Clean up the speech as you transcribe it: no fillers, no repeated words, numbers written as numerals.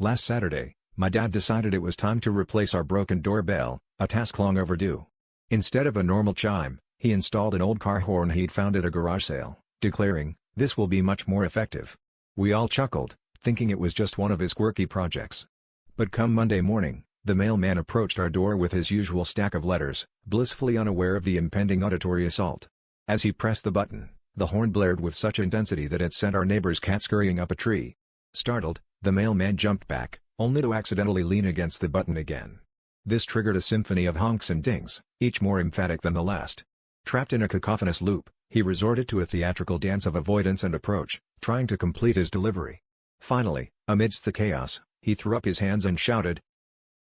Last Saturday, my dad decided it was time to replace our broken doorbell, a task long overdue. Instead of a normal chime, he installed an old car horn he'd found at a garage sale, declaring, "This will be much more effective." We all chuckled, thinking it was just one of his quirky projects. But come Monday morning, the mailman approached our door with his usual stack of letters, blissfully unaware of the impending auditory assault. As he pressed the button, the horn blared with such intensity that it sent our neighbor's cat scurrying up a tree. Startled, the mailman jumped back, only to accidentally lean against the button again. This triggered a symphony of honks and dings, each more emphatic than the last. Trapped in a cacophonous loop, he resorted to a theatrical dance of avoidance and approach, trying to complete his delivery. Finally, amidst the chaos, he threw up his hands and shouted,